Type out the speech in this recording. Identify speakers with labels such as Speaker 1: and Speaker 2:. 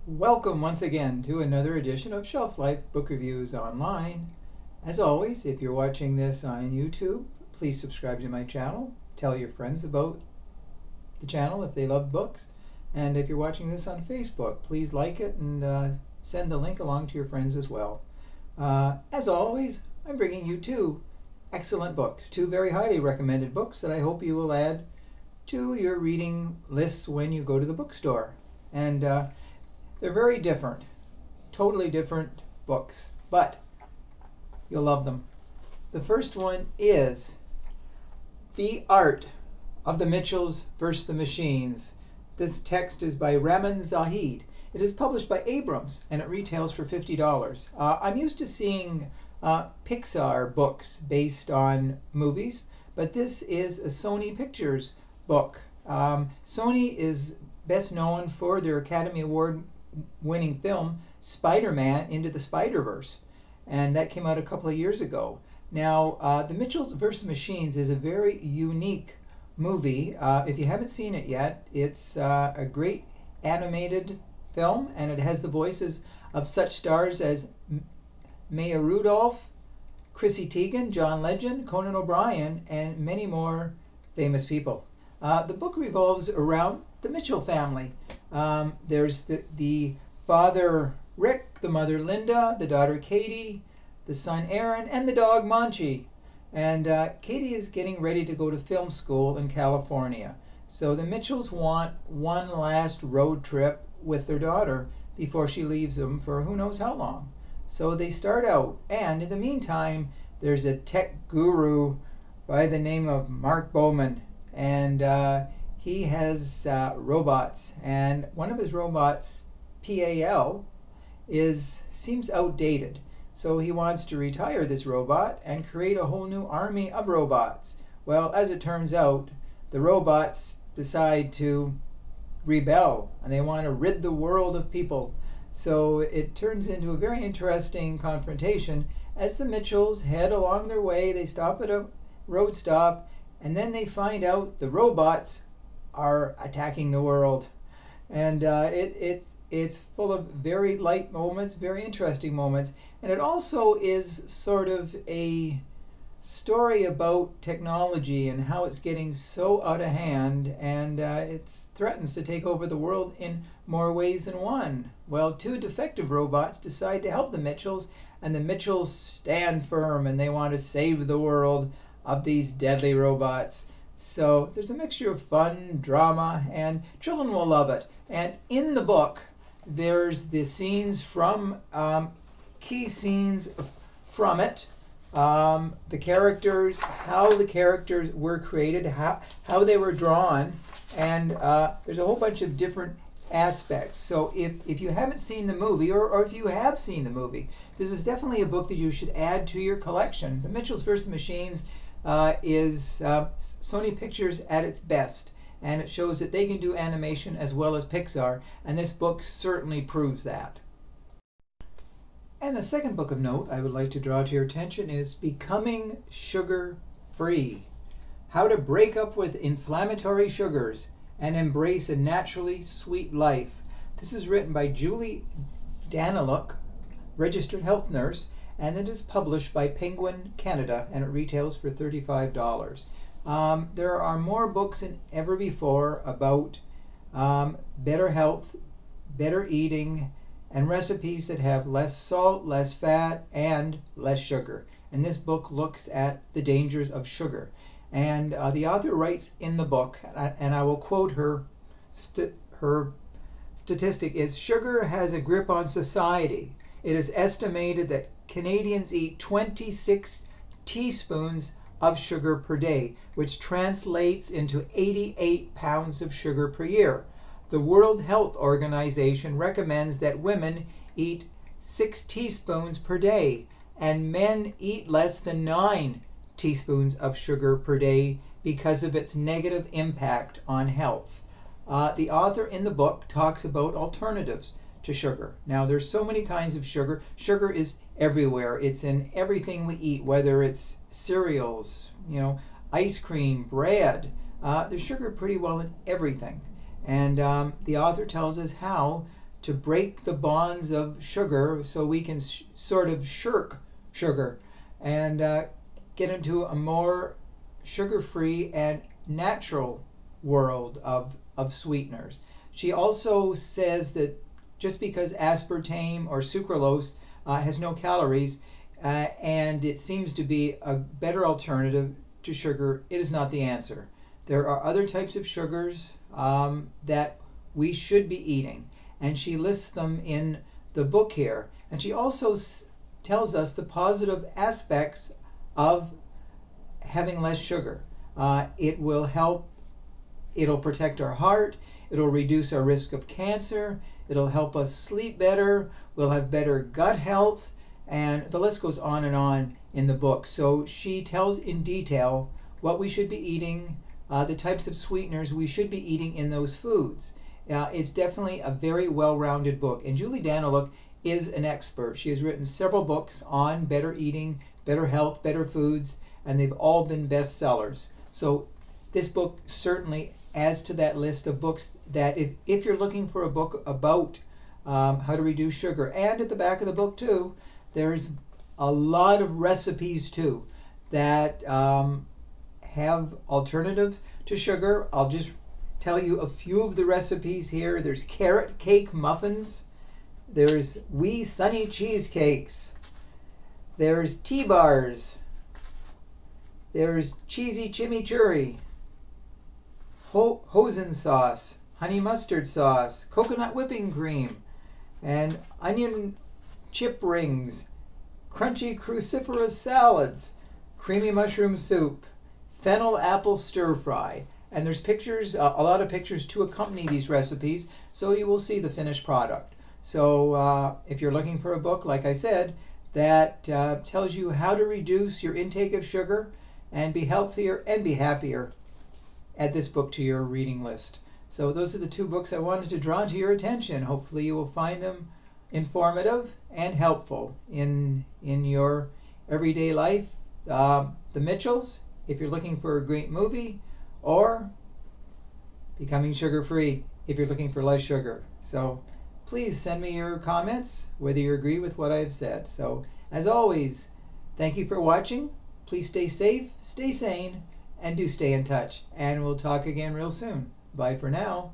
Speaker 1: Welcome once again to another edition of Shelf Life Book Reviews Online. As always, if you're watching this on YouTube, please subscribe to my channel. Tell your friends about the channel if they love books. And if you're watching this on Facebook, please like it and send the link along to your friends as well. As always, I'm bringing you two excellent books, two very highly recommended books that I hope you will add to your reading lists when you go to the bookstore. And they're very different, totally different books, but you'll love them. The first one is The Art of the Mitchells vs. the Machines. This text is by Ramin Zahed. It is published by Abrams and it retails for $50. I'm used to seeing Pixar books based on movies, but this is a Sony Pictures book. Sony is best known for their Academy Award winning film Spider-Man Into the Spider-Verse, and that came out a couple of years ago. Now, The Mitchells vs. Machines is a very unique movie. If you haven't seen it yet, it's a great animated film, and it has the voices of such stars as Maya Rudolph, Chrissy Teigen, John Legend, Conan O'Brien, and many more famous people. The book revolves around the Mitchell family. There's the father Rick, the mother Linda, the daughter Katie, the son Aaron, and the dog Monchi. And Katie is getting ready to go to film school in California. So the Mitchells want one last road trip with their daughter before she leaves them for who knows how long. So they start out, and in the meantime, there's a tech guru by the name of Mark Bowman, and he has robots, and one of his robots, PAL, seems outdated. So he wants to retire this robot and create a whole new army of robots. Well, as it turns out, the robots decide to rebel, and they want to rid the world of people. So it turns into a very interesting confrontation as the Mitchells head along their way. They stop at a road stop, and then they find out the robots are attacking the world. And it's full of very light moments, very interesting moments. And it also is sort of a story about technology and how it's getting so out of hand, and it threatens to take over the world in more ways than one. Well, two defective robots decide to help the Mitchells, and the Mitchells stand firm and they want to save the world of these deadly robots. So there's a mixture of fun, drama, and children will love it. And in the book, there's the scenes from, key scenes from it, the characters, how the characters were created, how they were drawn, and there's a whole bunch of different aspects. So if you haven't seen the movie, or if you have seen the movie, this is definitely a book that you should add to your collection. The Mitchells vs. Machines is Sony Pictures at its best, and it shows that they can do animation as well as Pixar, and this book certainly proves that. And the second book of note I would like to draw to your attention is Becoming Sugar Free: How to Break Up with Inflammatory Sugars and Embrace a Naturally Sweet Life. This is written by Julie Daniluk, registered health nurse, and it is published by Penguin Canada, and it retails for $35. There are more books than ever before about better health, better eating, and recipes that have less salt, less fat, and less sugar. And this book looks at the dangers of sugar. And the author writes in the book, and I will quote her statistic, is sugar has a grip on society. It is estimated that Canadians eat 26 teaspoons of sugar per day, which translates into 88 pounds of sugar per year. The World Health Organization recommends that women eat 6 teaspoons per day, and men eat less than 9 teaspoons of sugar per day because of its negative impact on health. The author in the book talks about alternatives to sugar. Now, there's so many kinds of sugar. Sugar is everywhere. It's in everything we eat, whether it's cereals, ice cream, bread. There's sugar pretty well in everything. And the author tells us how to break the bonds of sugar so we can sort of shirk sugar and get into a more sugar-free and natural world of sweeteners. She also says that just because aspartame or sucralose has no calories and it seems to be a better alternative to sugar, it is not the answer. There are other types of sugars that we should be eating, and she lists them in the book here. And she also tells us the positive aspects of having less sugar. It will help, it'll protect our heart, it'll reduce our risk of cancer, it'll help us sleep better, we'll have better gut health, and the list goes on in the book. So she tells in detail what we should be eating, the types of sweeteners we should be eating in those foods. It's definitely a very well-rounded book, and Julie Daniluk is an expert. She has written several books on better eating, better health, better foods, and they've all been bestsellers. So this book certainly adds to that list of books that if you're looking for a book about how to reduce sugar, and at the back of the book too, there's a lot of recipes too that have alternatives to sugar. I'll just tell you a few of the recipes here. There's carrot cake muffins. There's wee sunny cheesecakes. There's tea bars. There's cheesy chimichurri, hoisin sauce, honey mustard sauce, coconut whipping cream, and onion chip rings, crunchy cruciferous salads, creamy mushroom soup, fennel apple stir fry. And there's pictures, a lot of pictures to accompany these recipes, so you will see the finished product. So if you're looking for a book, like I said, that tells you how to reduce your intake of sugar and be healthier and be happier, add this book to your reading list. So those are the two books I wanted to draw to your attention. Hopefully you will find them informative and helpful in your everyday life. The Mitchells, if you're looking for a great movie, or Becoming Sugar-Free if you're looking for less sugar. So please send me your comments, whether you agree with what I've said. So as always, thank you for watching. Please stay safe, stay sane, and do stay in touch. And we'll talk again real soon. Bye for now.